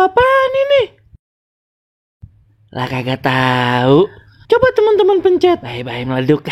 apaan ini? Lah kagak tahu. Coba teman-teman pencet. Bye-bye meleduk.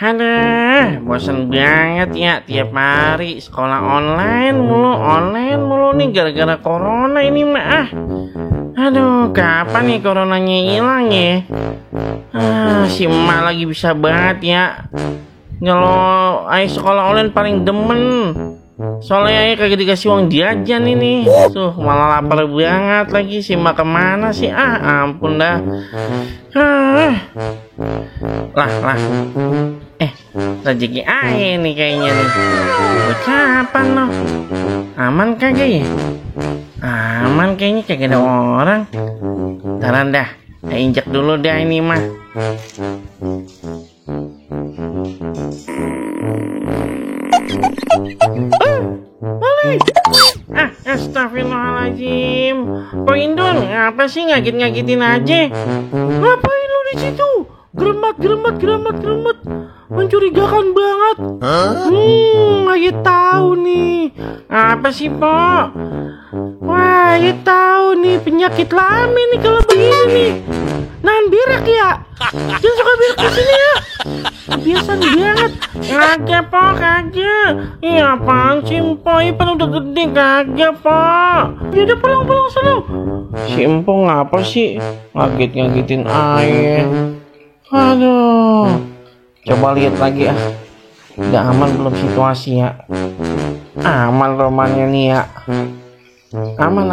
Aduh, bosan banget ya tiap hari sekolah online mulu nih gara-gara corona ini mah. Aduh, kapan nih coronanya hilang ya? Si emak lagi bisa banget ya. Kalau sekolah online paling demen. Soalnya ayah kagak dikasih uang jajan ini. Tuh malah lapar banget lagi. Si emak kemana sih? Ampun dah. Lah. Rezeki ayah nih kayaknya nih. Kapan loh? Aman kagak ya? Aman kayaknya kagak ada orang. Taran dah. Injek dulu dah ini mah. Balik. Astagfirullahaladzim. Poindun, apa sih ngagit-ngagitin aja? Ngapain lu di situ? Geremat. Mencurigakan banget. Ayah tahu nih. Apa sih, Po? Wah, ayah tahu nih penyakit lama nih kalau begini nih. Nahan berak ya. Jangan suka berak di sini ya. Kebiasaan banget. Kagak, Po, kagak. Iya, apaan sih, Po? Ipan udah gede, kagak, Po. Yaudah pulang sana. Si Empong ngapa sih ngagit-ngagitin ayah? Aduh, coba lihat lagi ya. Udah aman belum situasi ya? Aman romannya nih ya. Aman.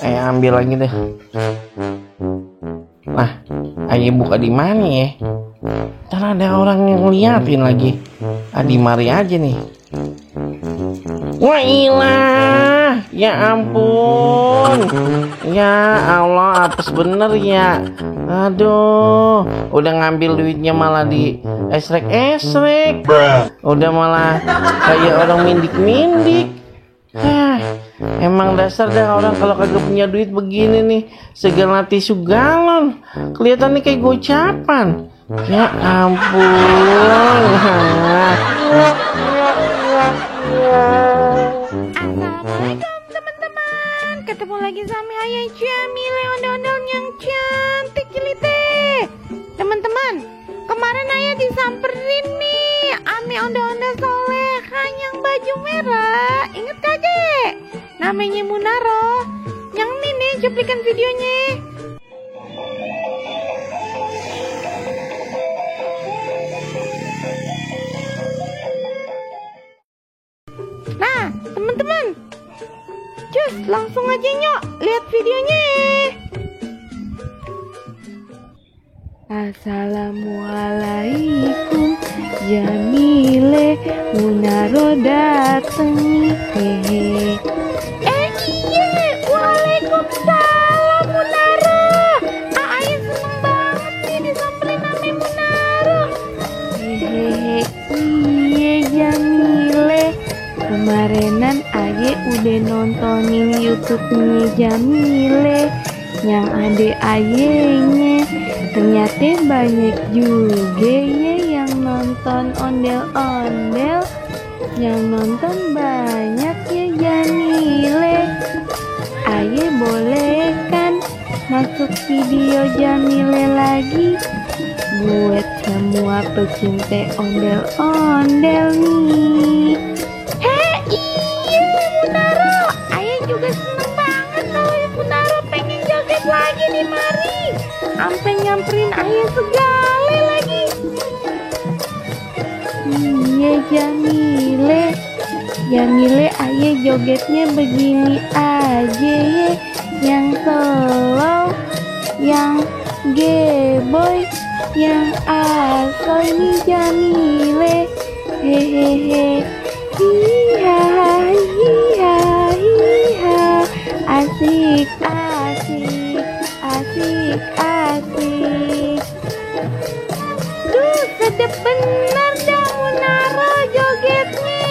Ambil lagi deh. Nah, ayah buka di mana ya? Ntar ada orang yang ngeliatin lagi. Di mari aja nih. Wah ilah, ya ampun. Ya Allah, apes bener ya. Aduh, udah ngambil duitnya malah di esrek. Udah malah kayak orang mindik-mindik. Emang dasar dah orang kalau kagak punya duit begini nih, segala tisu galon. Kelihatannya kayak gocapan. Ya ampun. Assalamualaikum teman-teman. Ketemu lagi sama Ayah Jamile ondel-ondel yang cantik jelite. Teman-teman, kemarin Ayah disamperin nih ame ondel-ondel soleha yang baju merah. Ingat kagak? Namanya Munaro. Yang ini nih cuplikan videonya. Nah, teman-teman, cus langsung aja nyok lihat videonya. Assalamualaikum Jamile, Munaro dateng nih. Iya, waalaikumsalam Munaro. Ayah seneng banget nih disamperin sama Munaro. Iya Jamile, kemarinan Aye udah nontonin YouTube-nya Jamile yang adek Ayenya. Ternyata banyak juga ya yang nonton ondel-ondel. Yang nonton banyak ya Jamile. Aye boleh kan masuk video Jamile lagi buat semua pecinta ondel-ondel nih. Juga seneng banget kalau Munaro pengen joget lagi nih mari. Sampai nyamperin ayah segala lagi. Iya Jamile ayah jogetnya begini aja ya. Yang slow, yang geboy, yang asoy nih Jamile. Hehehe. Asik. Duh, sedep bener dah Munaro jogetnya.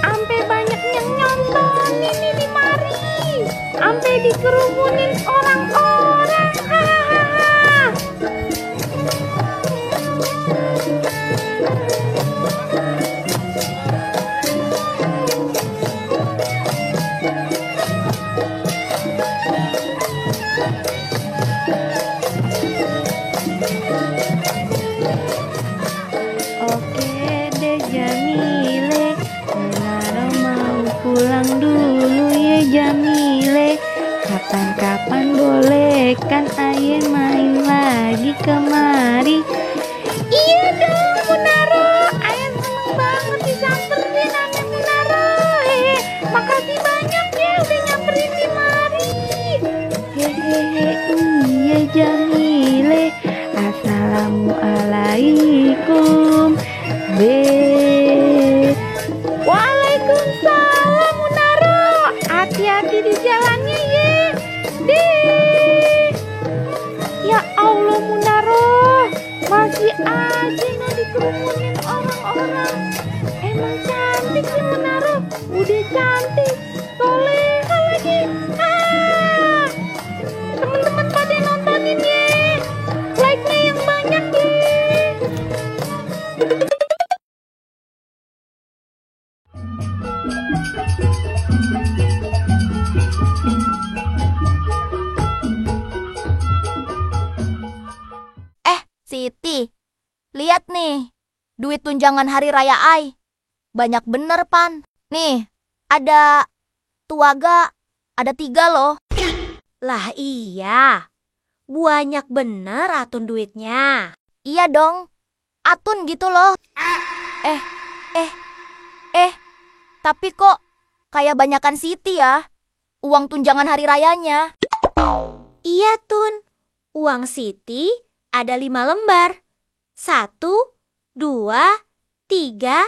Ampe banyak yang nyontonin ini di mari. Ampe dikerumunin orang-orang. Hahaha. kemari. Iya dong Munaro, ayah seneng banget disamperin sama Munaro. Makasih banyak ya udah nyamperin di mari. Hehehe, iya Jamile. Assalamualaikum. Waalaikumsalam Munaro. Hati-hati di jalannya ye. Deh. Ya Allah Munaro, masih aja nggak dikerumunin orang-orang. Emang cantik sih Munaro, udah cantik, soleha lagi. Teman-teman pada nontonin ye, like-nya yang banyak ye. Siti, lihat nih, duit tunjangan hari raya Ai. Banyak bener, Pan. Nih, ada tuaga, ada 3 loh. Lah iya, banyak bener Atun duitnya. Iya dong, Atun gitu loh. Tapi kok kayak banyakan Siti ya, uang tunjangan hari rayanya. Iya Tun, uang Siti ada 5 lembar. 1, 2, 3,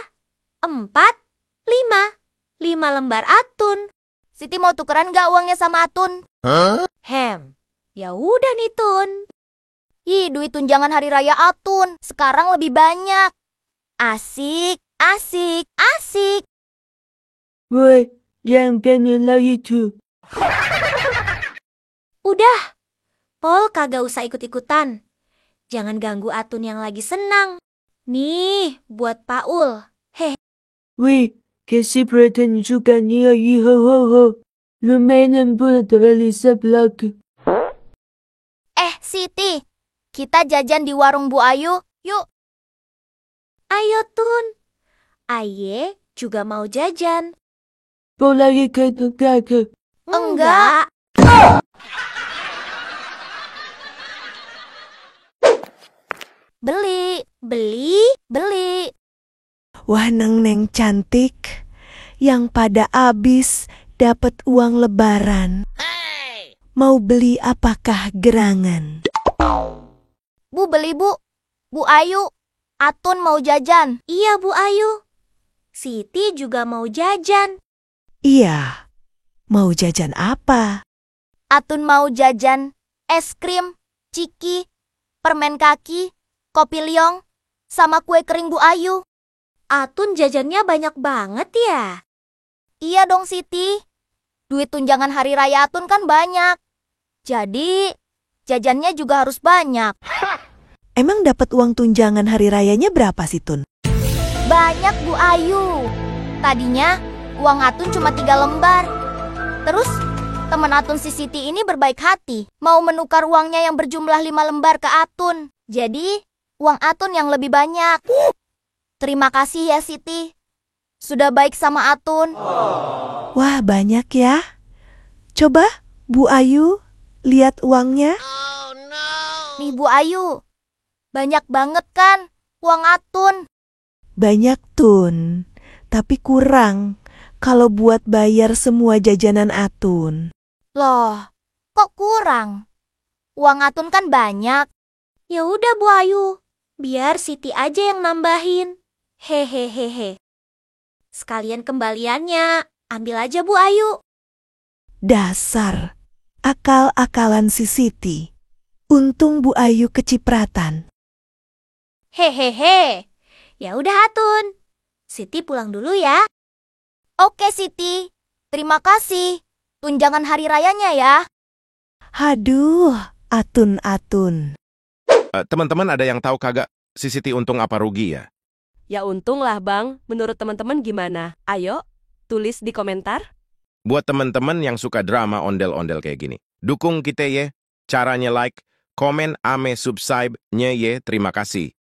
4, 5. 5 lembar Atun. Siti mau tukeran gak uangnya sama Atun? Ya udah nih Tun. Ih, duit tunjangan hari raya Atun sekarang lebih banyak. Asik, asik, asik. Woi, jangan kenal itu. Udah, Pol kagak usah ikut-ikutan. Jangan ganggu Atun yang lagi senang. Nih, buat Paul. Wih, kasih perhatian juga nih, ho. Lumayan buat Alisa Blog. Siti, kita jajan di warung Bu Ayu, yuk. Ayo Tun. Aye juga mau jajan. Boleh ikut kakak. Enggak. Beli. Wah neng cantik, yang pada abis dapat uang lebaran. Mau beli apakah gerangan? Bu, beli Bu. Bu Ayu, Atun mau jajan. Iya Bu Ayu. Siti juga mau jajan. Iya, mau jajan apa? Atun mau jajan es krim, ciki, permen kaki, kopi liong, sama kue kering Bu Ayu. Atun jajannya banyak banget ya? Iya dong Siti. Duit tunjangan hari raya Atun kan banyak. Jadi, jajannya juga harus banyak. Emang dapat uang tunjangan hari rayanya berapa sih Tun? Banyak Bu Ayu. Tadinya uang Atun cuma 3 lembar. Terus teman Atun si Siti ini berbaik hati, mau menukar uangnya yang berjumlah 5 lembar ke Atun. Jadi uang Atun yang lebih banyak. Terima kasih ya Siti, sudah baik sama Atun. Wah banyak ya. Coba Bu Ayu lihat uangnya. Nih Bu Ayu, banyak banget kan uang Atun. Banyak Tun, tapi kurang kalau buat bayar semua jajanan Atun. Loh, kok kurang? Uang Atun kan banyak. Ya udah Bu Ayu, biar Siti aja yang nambahin. Hehehehe. Sekalian kembaliannya, ambil aja Bu Ayu. Dasar, akal-akalan si Siti. Untung Bu Ayu kecipratan. Hehehe. Ya udah Atun, Siti pulang dulu ya. Oke Siti, terima kasih. Tunjangan hari rayanya ya. Haduh, Atun. Teman-teman ada yang tahu kagak si Siti untung apa rugi ya? Ya untung lah Bang, menurut teman-teman gimana? Ayo, tulis di komentar. Buat teman-teman yang suka drama ondel-ondel kayak gini, dukung kita ye. Caranya like, komen, ame, subscribe-nya ye. Terima kasih.